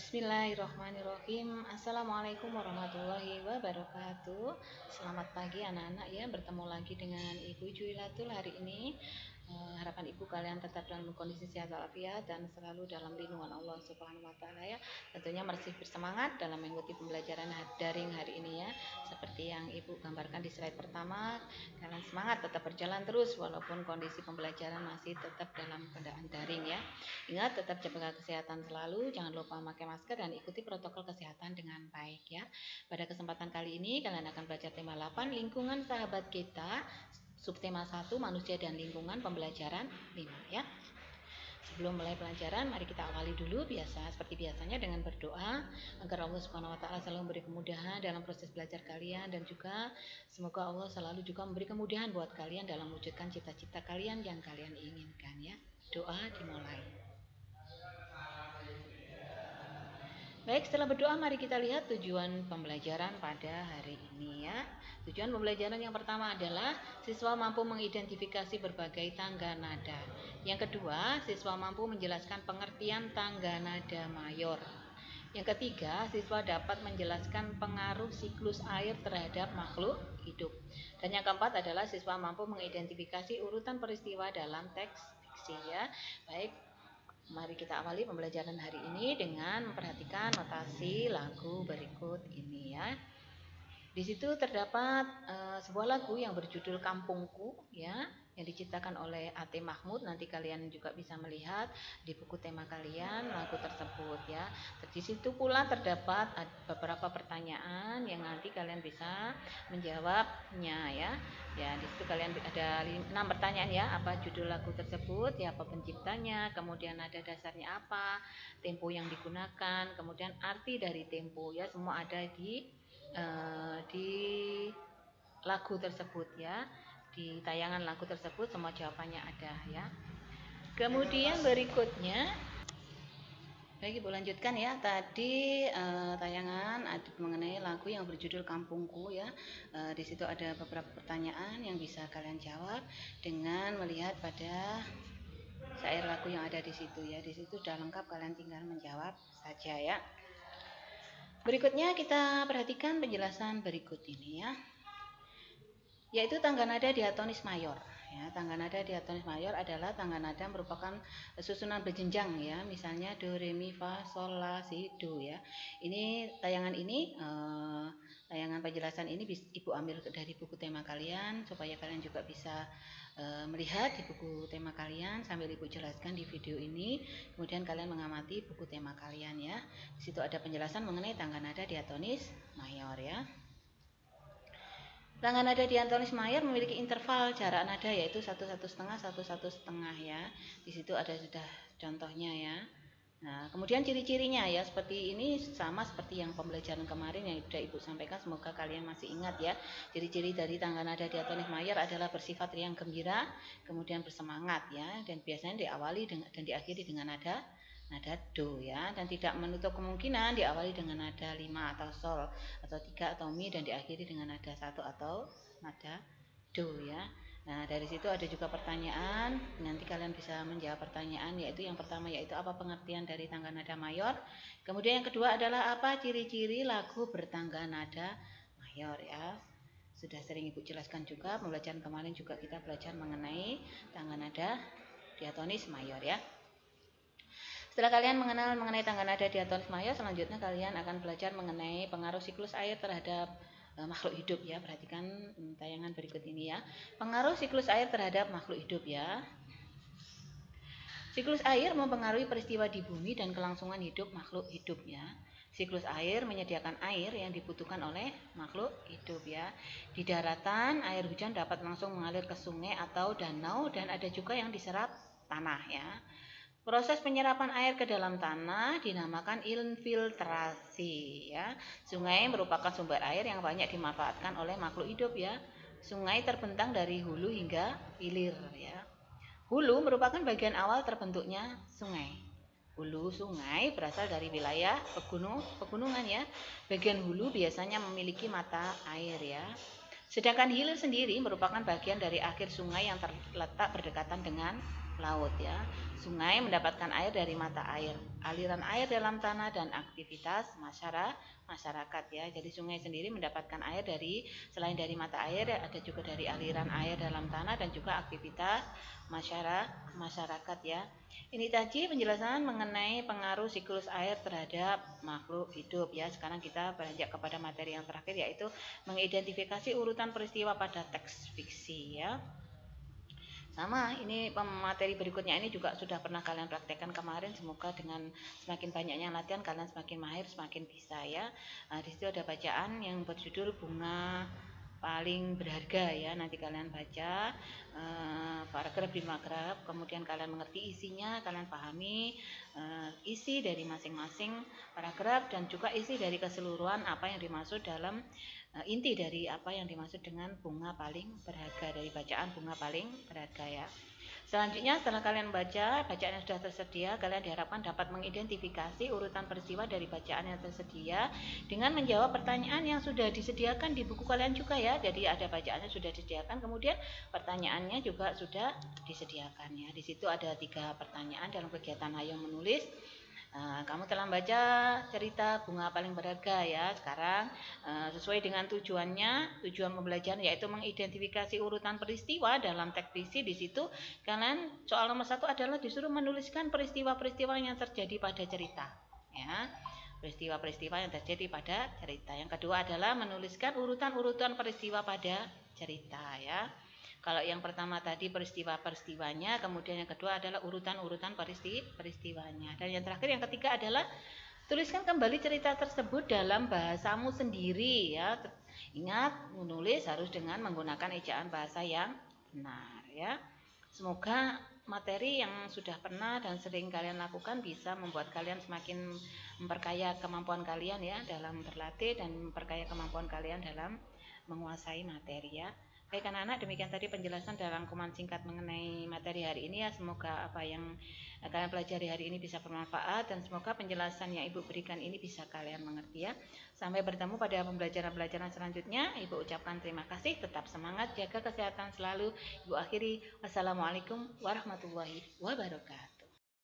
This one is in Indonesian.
Bismillahirrahmanirrahim. Assalamualaikum warahmatullahi wabarakatuh. Selamat pagi anak-anak ya. Bertemu lagi dengan Ibu Juilatul hari ini. Harapan Ibu kalian tetap dalam kondisi sehat walafiat dan selalu dalam lindungan Allah Subhanahu wa taala ya. Tentunya masih bersemangat dalam mengikuti pembelajaran daring hari ini ya. Seperti yang Ibu gambarkan di slide pertama, kalian semangat tetap berjalan terus walaupun kondisi pembelajaran masih tetap dalam keadaan daring ya. Ingat tetap jaga kesehatan selalu, jangan lupa memakai masker dan ikuti protokol kesehatan dengan baik ya. Pada kesempatan kali ini kalian akan belajar tema 8 lingkungan sahabat kita, subtema 1 manusia dan lingkungan, pembelajaran 5 ya. Sebelum mulai pelajaran, mari kita awali dulu seperti biasanya dengan berdoa agar Allah Subhanahu wa taala selalu memberi kemudahan dalam proses belajar kalian, dan juga semoga Allah selalu juga memberi kemudahan buat kalian dalam mewujudkan cita-cita kalian yang kalian inginkan ya. Doa dimulai. Baik, setelah berdoa mari kita lihat tujuan pembelajaran pada hari ini ya. Tujuan pembelajaran yang pertama adalah siswa mampu mengidentifikasi berbagai tangga nada. Yang kedua, siswa mampu menjelaskan pengertian tangga nada mayor. Yang ketiga, siswa dapat menjelaskan pengaruh siklus air terhadap makhluk hidup. Dan yang keempat adalah siswa mampu mengidentifikasi urutan peristiwa dalam teks fiksi ya. Baik, mari kita awali pembelajaran hari ini dengan memperhatikan notasi lagu berikut ini ya. Di situ terdapat sebuah lagu yang berjudul Kampungku ya, yang diciptakan oleh A.T. Mahmud. Nanti kalian juga bisa melihat di buku tema kalian lagu tersebut ya. Di situ pula terdapat beberapa pertanyaan yang nanti kalian bisa menjawabnya ya. Ya, di situ kalian ada 6 pertanyaan ya. Apa judul lagu tersebut? Ya, apa penciptanya? Kemudian ada dasarnya apa? Tempo yang digunakan, kemudian arti dari tempo ya. Semua ada di lagu tersebut ya. Di tayangan lagu tersebut semua jawabannya ada ya. Kemudian berikutnya, baik Ibu lanjutkan ya. Tadi tayangan ada mengenai lagu yang berjudul Kampungku ya. Di situ ada beberapa pertanyaan yang bisa kalian jawab dengan melihat pada syair lagu yang ada di situ ya. Di situ sudah lengkap, kalian tinggal menjawab saja ya. Berikutnya kita perhatikan penjelasan berikut ini ya, yaitu tangga nada diatonis mayor. Ya, tangga nada diatonis mayor adalah tangga nada merupakan susunan berjenjang ya, misalnya do, re, mi, fa, sol, la, si, do ya. Ini tayangan penjelasan ini Ibu ambil dari buku tema kalian supaya kalian juga bisa melihat di buku tema kalian sambil Ibu jelaskan di video ini. Kemudian kalian mengamati buku tema kalian ya. Di situ ada penjelasan mengenai tangga nada diatonis mayor ya. Tangga nada diatonis mayor memiliki interval jarak nada yaitu 1,5 ya. Di situ ada sudah contohnya ya. Nah, kemudian ciri-cirinya ya seperti ini, sama seperti yang pembelajaran kemarin yang sudah Ibu sampaikan, semoga kalian masih ingat ya. Ciri-ciri dari tangga nada diatonis mayor adalah bersifat riang gembira, kemudian bersemangat ya, dan biasanya diawali dan diakhiri dengan nada do ya, dan tidak menutup kemungkinan diawali dengan nada 5 atau sol atau 3 atau mi dan diakhiri dengan nada 1 atau nada do ya. Nah, dari situ ada juga pertanyaan, nanti kalian bisa menjawab pertanyaan, yaitu yang pertama yaitu apa pengertian dari tangga nada mayor. Kemudian yang kedua adalah apa ciri-ciri lagu bertangga nada mayor ya. Sudah sering Ibu jelaskan juga, pembelajaran kemarin juga kita belajar mengenai tangga nada diatonis mayor ya. Setelah kalian mengenal mengenai tangga nada diatonis mayor, selanjutnya kalian akan belajar mengenai pengaruh siklus air terhadap makhluk hidup ya. Perhatikan tayangan berikut ini ya. Pengaruh siklus air terhadap makhluk hidup ya. Siklus air mempengaruhi peristiwa di bumi dan kelangsungan hidup makhluk hidup ya. Siklus air menyediakan air yang dibutuhkan oleh makhluk hidup ya. Di daratan, air hujan dapat langsung mengalir ke sungai atau danau, dan ada juga yang diserap tanah ya. Proses penyerapan air ke dalam tanah dinamakan infiltrasi ya. Sungai merupakan sumber air yang banyak dimanfaatkan oleh makhluk hidup ya. Sungai terbentang dari hulu hingga hilir ya. Hulu merupakan bagian awal terbentuknya sungai. Hulu sungai berasal dari wilayah pegunungan ya. Bagian hulu biasanya memiliki mata air ya. Sedangkan hilir sendiri merupakan bagian dari akhir sungai yang terletak berdekatan dengan laut ya. Sungai mendapatkan air dari mata air, aliran air dalam tanah dan aktivitas masyarakat ya. Jadi sungai sendiri mendapatkan air dari selain dari mata air ada juga dari aliran air dalam tanah dan juga aktivitas masyarakat ya. Ini tadi penjelasan mengenai pengaruh siklus air terhadap makhluk hidup ya. Sekarang kita beranjak kepada materi yang terakhir yaitu mengidentifikasi urutan peristiwa pada teks fiksi ya. Sama, ini materi berikutnya ini juga sudah pernah kalian praktekkan kemarin. Semoga dengan semakin banyaknya latihan kalian semakin mahir, semakin bisa ya. Nah, di situ ada bacaan yang berjudul bunga paling berharga ya. Nanti kalian baca paragraf demi paragraf, kemudian kalian mengerti isinya, kalian pahami isi dari masing-masing paragraf dan juga isi dari keseluruhan apa yang dimaksud dalam inti dari apa yang dimaksud dengan bunga paling berharga, dari bacaan bunga paling berharga ya. Selanjutnya setelah kalian baca bacaan yang sudah tersedia, kalian diharapkan dapat mengidentifikasi urutan peristiwa dari bacaan yang tersedia dengan menjawab pertanyaan yang sudah disediakan di buku kalian juga ya. Jadi ada bacaannya sudah disediakan, kemudian pertanyaannya juga sudah disediakan ya. Di situ ada 3 pertanyaan dalam kegiatan Ayo Menulis. Kamu telah membaca cerita bunga paling berharga ya. Sekarang sesuai dengan tujuan pembelajaran yaitu mengidentifikasi urutan peristiwa dalam teks fiksi. Di situ kalian soal nomor 1 adalah disuruh menuliskan peristiwa-peristiwa yang terjadi pada cerita ya. Peristiwa-peristiwa yang terjadi pada cerita. Yang kedua adalah menuliskan urutan-urutan peristiwa pada cerita ya. Kalau yang pertama tadi peristiwa-peristiwanya, kemudian yang kedua adalah urutan-urutan peristiwanya. Dan yang terakhir yang ketiga adalah tuliskan kembali cerita tersebut dalam bahasamu sendiri ya. Ingat, menulis harus dengan menggunakan ejaan bahasa yang benar ya. Semoga materi yang sudah pernah dan sering kalian lakukan bisa membuat kalian semakin memperkaya kemampuan kalian ya dalam berlatih dan memperkaya kemampuan kalian dalam menguasai materi ya. Baik anak-anak, demikian tadi penjelasan dan rangkuman singkat mengenai materi hari ini ya. Semoga apa yang kalian pelajari hari ini bisa bermanfaat dan semoga penjelasan yang Ibu berikan ini bisa kalian mengerti ya. Sampai bertemu pada pembelajaran-pembelajaran selanjutnya. Ibu ucapkan terima kasih, tetap semangat, jaga kesehatan selalu. Ibu akhiri, wassalamualaikum warahmatullahi wabarakatuh.